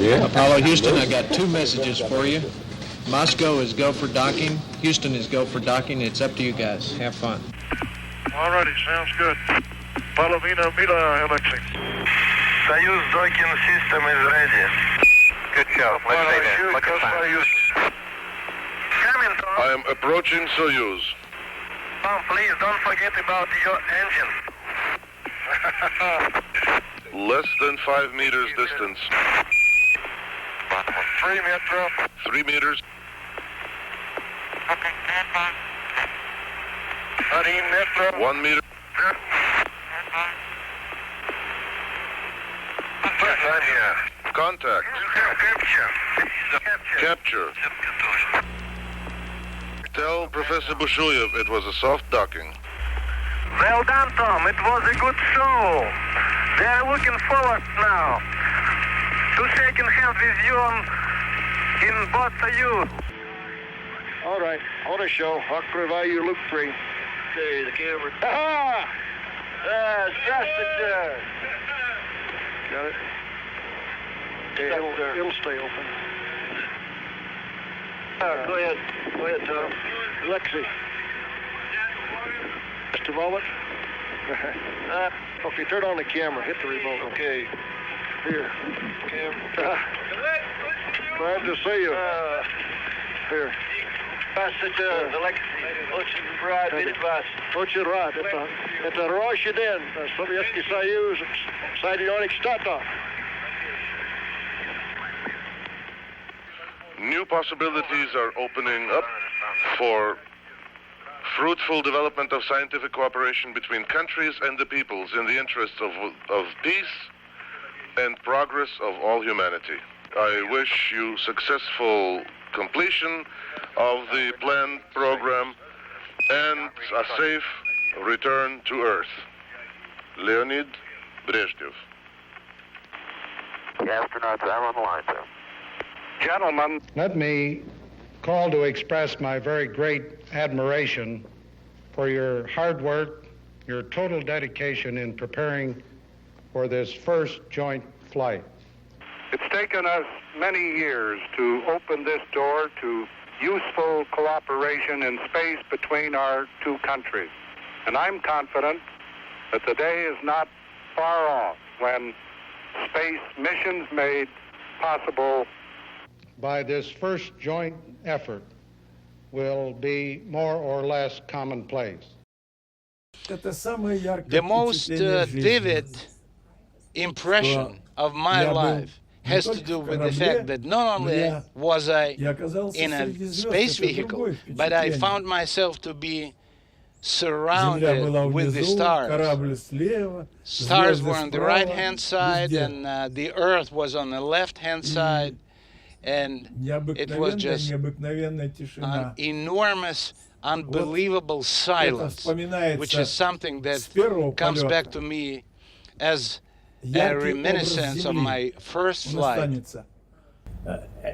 Apollo Houston, I got two messages for you. Moscow is go for docking. Houston is go for docking. It's up to you guys. Have fun. Alrighty, sounds good. Palovina Mila Alexei. Soyuz docking system is ready. Good show. Let's stay there. Look at time. Coming, Tom. I am approaching Soyuz. Tom, please don't forget about your engine. Less than 5 meters distance. 3 metro. 3 meters. 3 metro. 1 meter. Contact. Capture. Tell Professor Bushuyev it was a soft docking. Well done, Tom. It was a good show. They are looking forward now to shaking hands with you in both Soyuz. All right, on a show. Открываю loop 3. Okay, the camera. Aha! Здравствуйте. Got it? Okay, it'll stay open. Go ahead. Go ahead, Tom. Alexei. Just a moment. Okay, turn on the camera. Hit the remote. Okay. Here. Camera. Glad to see you. Here. Здравствуйте, Алексей. Очень рад видеть вас. Очень рад. Это Рощиден, Советский Союз, Соединенных Штатов. New possibilities are opening up for fruitful development of scientific cooperation between countries and the peoples in the interests of peace and progress of all humanity. I wish you successful completion of the planned program and a safe return to Earth. Leonid Brezhnev. The astronauts are on the line, sir. Gentlemen, let me call to express my very great admiration for your hard work, your total dedication in preparing for this first joint flight. It's taken us many years to open this door to useful cooperation in space between our two countries. And I'm confident that the day is not far off when space missions made possible by this first joint effort will be more or less commonplace. The most vivid impression of my life has to do with the fact that not only was I in a space vehicle, but I found myself to be surrounded with the stars. Stars were on the right-hand side, and the Earth was on the left-hand side. And it was just an enormous, unbelievable silence, which is something that comes back to me as a reminiscence of my first flight.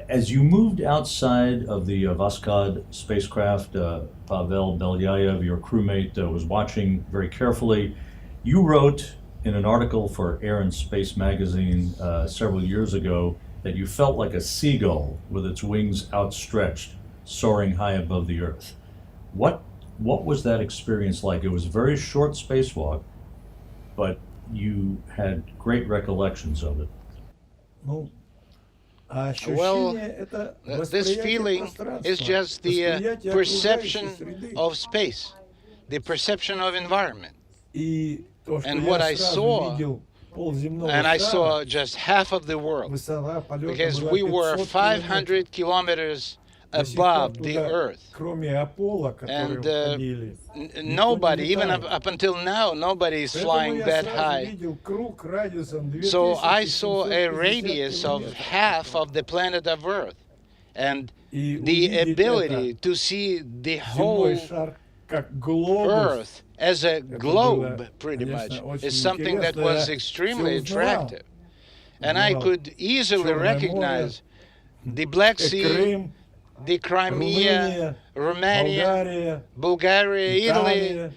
As you moved outside of the Voskhod spacecraft, Pavel Belyayev, your crewmate, was watching very carefully. You wrote in an article for Air and Space magazine several years ago that you felt like a seagull with its wings outstretched, soaring high above the Earth. What was that experience like? It was a very short spacewalk, but you had great recollections of it. Well, this feeling is just the perception of space, the perception of environment. And what I saw, and I saw just half of the world, because we were 500 kilometers above the Earth. And nobody, even up until now, nobody is flying that high. So I saw a radius of half of the planet of Earth. And the ability to see the whole Earth as a globe, pretty much, is something that was extremely attractive. And I could easily recognize the Black Sea, the Crimea, Romania, Bulgaria, Italy,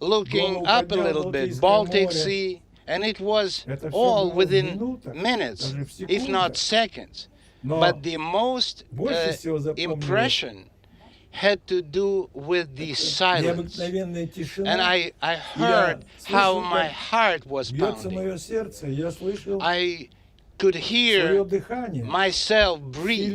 looking up a little bit, Baltic Sea, And it was all within minutes, if not seconds. But the most impression had to do with the silence. And I heard how my heart was pounding. I could hear myself breathe.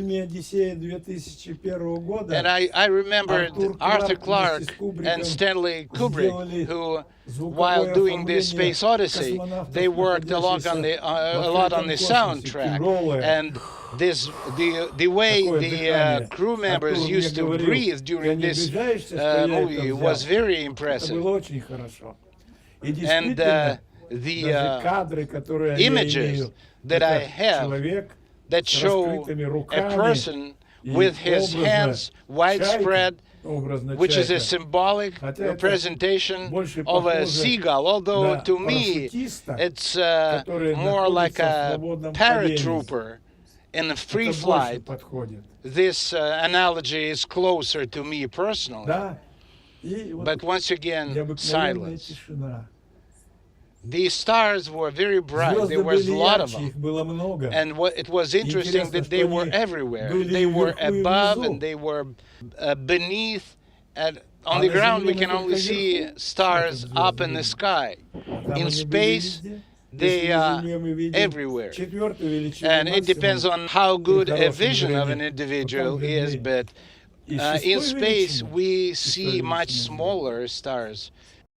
And I remembered Arthur Clarke and Stanley Kubrick, who, while doing this Space Odyssey, they worked a lot on the soundtrack. And the way the crew members used to breathe during this movie was very impressive. And the images that I have that show a person with his hands widespread, which is a symbolic representation of a seagull, although to me it's more like a paratrooper in a free flight. This analogy is closer to me personally. But once again, silence. The stars were very bright. There was a lot of them. And it was interesting that they were everywhere. They were above and they were beneath. On the ground, we can only see stars up in the sky. In space, they are everywhere. And it depends on how good a vision of an individual is, but in space, we see much smaller stars